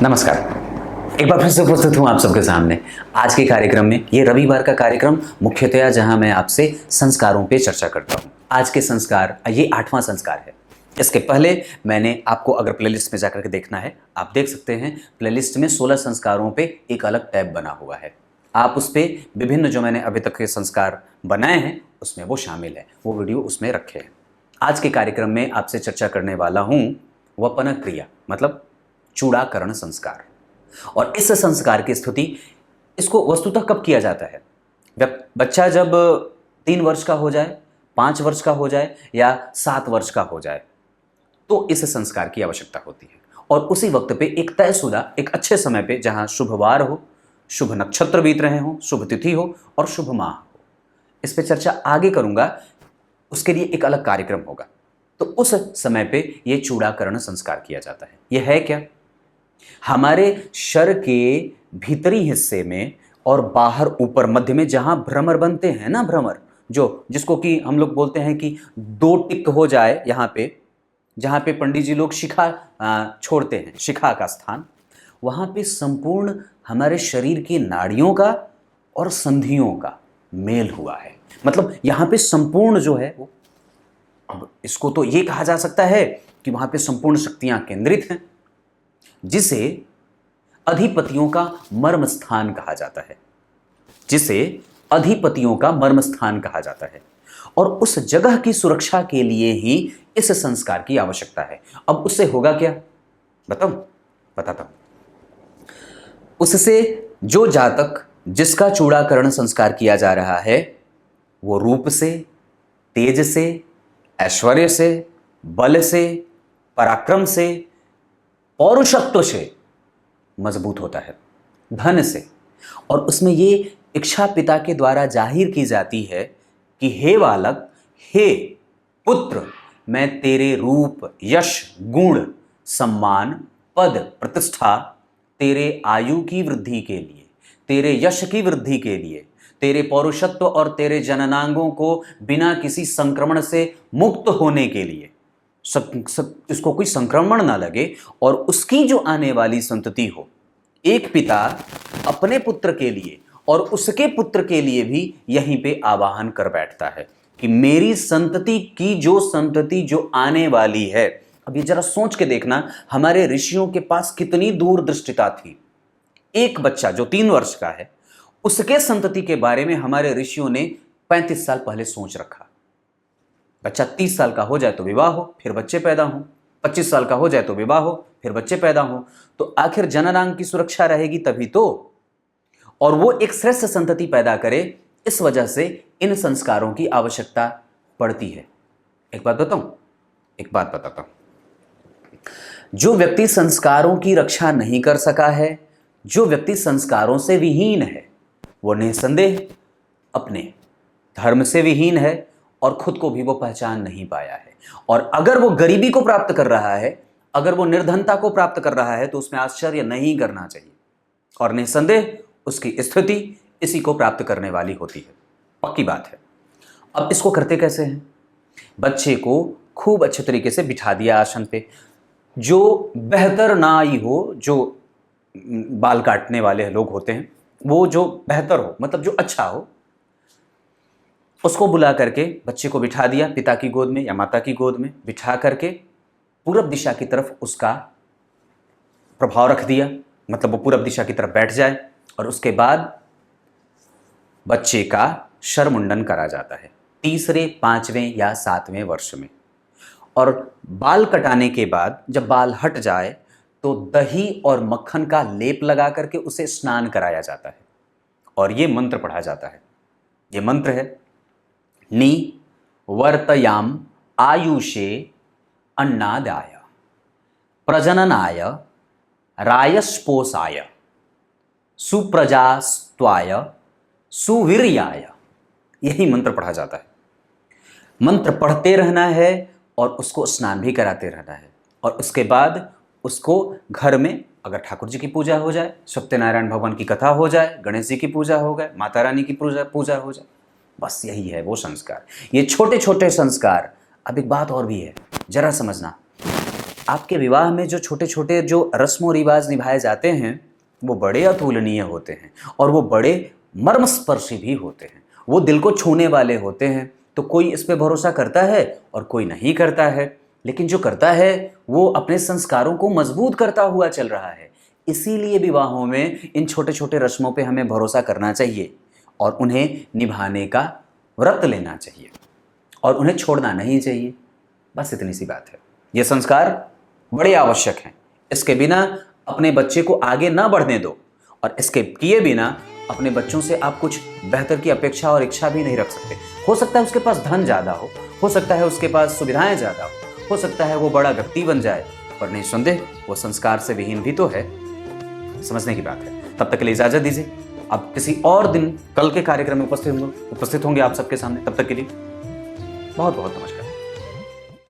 नमस्कार। एक बार फिर से उपस्थित हूँ आप सबके सामने आज के कार्यक्रम में। ये रविवार का कार्यक्रम मुख्यतया जहाँ मैं आपसे संस्कारों पे चर्चा करता हूँ। आज के संस्कार, ये 8वां संस्कार है। इसके पहले मैंने आपको अगर प्लेलिस्ट में जाकर के देखना है, आप देख सकते हैं प्लेलिस्ट में 16 संस्कारों पे एक अलग टैब बना हुआ है। आप उस पर विभिन्न जो मैंने अभी तक के संस्कार बनाए हैं उसमें वो शामिल है, वो वीडियो उसमें रखे हैं। आज के कार्यक्रम में आपसे चर्चा करने वाला हूँ वपन क्रिया, मतलब चूड़ाकरण संस्कार। और इस संस्कार की स्तुति इसको वस्तुतः कब किया जाता है? बच्चा जब 3 वर्ष का हो जाए, 5 वर्ष का हो जाए या 7 वर्ष का हो जाए तो इस संस्कार की आवश्यकता होती है। और उसी वक्त पे एक तयशुदा, एक अच्छे समय पे, जहां शुभ वार हो, शुभ नक्षत्र बीत रहे हो, शुभ तिथि हो और शुभ माह हो, इस पे चर्चा आगे करूंगा। उसके लिए एक अलग कार्यक्रम होगा। तो उस समय पे ये चूड़ाकरण संस्कार किया जाता है। यह है क्या? हमारे शरीर के भीतरी हिस्से में और बाहर ऊपर मध्य में जहां भ्रमर बनते हैं ना, भ्रमर जिसको कि हम लोग बोलते हैं कि 2 टिक हो जाए, यहाँ पे जहां पे पंडित जी लोग शिखा छोड़ते हैं, शिखा का स्थान, वहां पे संपूर्ण हमारे शरीर की नाड़ियों का और संधियों का मेल हुआ है। मतलब यहाँ पे संपूर्ण जो है वो, अब इसको तो ये कहा जा सकता है कि वहां पे संपूर्ण शक्तियां केंद्रित हैं, जिसे अधिपतियों का मर्म स्थान कहा जाता है, जिसे अधिपतियों का मर्म स्थान कहा जाता है। और उस जगह की सुरक्षा के लिए ही इस संस्कार की आवश्यकता है। अब उससे होगा क्या, बताता हूं। उससे जो जातक जिसका चूड़ाकरण संस्कार किया जा रहा है वो रूप से, तेज से, ऐश्वर्य से, बल से, पराक्रम से, पौरुषत्व से मजबूत होता है, धन से। और उसमें ये इच्छा पिता के द्वारा जाहिर की जाती है कि हे बालक, हे पुत्र, मैं तेरे रूप, यश, गुण, सम्मान, पद, प्रतिष्ठा, तेरे आयु की वृद्धि के लिए, तेरे यश की वृद्धि के लिए, तेरे पौरुषत्व और तेरे जननांगों को बिना किसी संक्रमण से मुक्त होने के लिए, इसको कोई संक्रमण ना लगे और उसकी जो आने वाली संतति हो, एक पिता अपने पुत्र के लिए और उसके पुत्र के लिए भी यहीं पे आवाहन कर बैठता है कि मेरी संतति की संतति जो आने वाली है। अब ये जरा सोच के देखना, हमारे ऋषियों के पास कितनी दूरदृष्टिता थी। एक बच्चा जो 3 वर्ष का है, उसके संतति के बारे में हमारे ऋषियों ने 35 साल पहले सोच रखा। बच्चा 30 साल का हो जाए तो विवाह हो, फिर बच्चे पैदा हो, 25 साल का हो जाए तो विवाह हो, फिर बच्चे पैदा हो, तो आखिर जननांग की सुरक्षा रहेगी तभी तो, और वो एक श्रेष्ठ संतति पैदा करे। इस वजह से इन संस्कारों की आवश्यकता पड़ती है। एक बात बताता हूं, जो व्यक्ति संस्कारों की रक्षा नहीं कर सका है, जो व्यक्ति संस्कारों से विहीन है, वो निसंदेह अपने धर्म से विहीन है और खुद को भी वो पहचान नहीं पाया है। और अगर वो गरीबी को प्राप्त कर रहा है, अगर वो निर्धनता को प्राप्त कर रहा है, तो उसमें आश्चर्य नहीं करना चाहिए। और निसंदेह उसकी स्थिति इसी को प्राप्त करने वाली होती है, पक्की बात है। अब इसको करते कैसे हैं? बच्चे को खूब अच्छे तरीके से बिठा दिया आसन पे। जो बेहतर नाई हो, जो बाल काटने वाले लोग होते हैं, वो जो बेहतर हो, मतलब जो अच्छा हो, उसको बुला करके बच्चे को बिठा दिया पिता की गोद में या माता की गोद में, बिठा करके पूरब दिशा की तरफ उसका प्रभाव रख दिया, मतलब वो पूरब दिशा की तरफ बैठ जाए। और उसके बाद बच्चे का शरमुंडन करा जाता है 3रे, 5वें या 7वें वर्ष में। और बाल कटाने के बाद जब बाल हट जाए तो दही और मक्खन का लेप लगा करके उसे स्नान कराया जाता है। और ये मंत्र पढ़ा जाता है। ये मंत्र है, नि वर्तयाम आयुषे अन्नादाय प्रजननाय रायस्पोषाय सुप्रजास्त्वाय सुवीर्याय। यही मंत्र पढ़ा जाता है। मंत्र पढ़ते रहना है और उसको स्नान भी कराते रहना है। और उसके बाद उसको घर में अगर ठाकुर जी की पूजा हो जाए, सत्यनारायण भगवान की कथा हो जाए, गणेश जी की पूजा हो गए, माता रानी की पूजा हो जाए, बस यही है वो संस्कार। ये छोटे छोटे संस्कार। अब एक बात और भी है, जरा समझना, आपके विवाह में जो छोटे छोटे जो रस्म और रिवाज निभाए जाते हैं वो बड़े अतुलनीय होते हैं और वो बड़े मर्मस्पर्शी भी होते हैं, वो दिल को छूने वाले होते हैं। तो कोई इस पे भरोसा करता है और कोई नहीं करता है, लेकिन जो करता है वो अपने संस्कारों को मजबूत करता हुआ चल रहा है। इसीलिए विवाहों में इन छोटे छोटे रस्मों पे हमें भरोसा करना चाहिए और उन्हें निभाने का व्रत लेना चाहिए और उन्हें छोड़ना नहीं चाहिए। बस इतनी सी बात है। ये संस्कार बड़े आवश्यक हैं। इसके बिना अपने बच्चे को आगे ना बढ़ने दो और इसके किए बिना अपने बच्चों से आप कुछ बेहतर की अपेक्षा और इच्छा भी नहीं रख सकते। हो सकता है उसके पास धन ज़्यादा हो सकता है उसके पास सुविधाएं ज़्यादा हो सकता है वो बड़ा व्यक्ति बन जाए, पर निस्संदेह वो संस्कार से विहीन भी तो है। समझने की बात है। तब तक के लिए इजाज़त दीजिए। अब किसी और दिन कल के कार्यक्रम में उपस्थित होंगे आप सबके सामने। तब तक के लिए बहुत बहुत नमस्कार।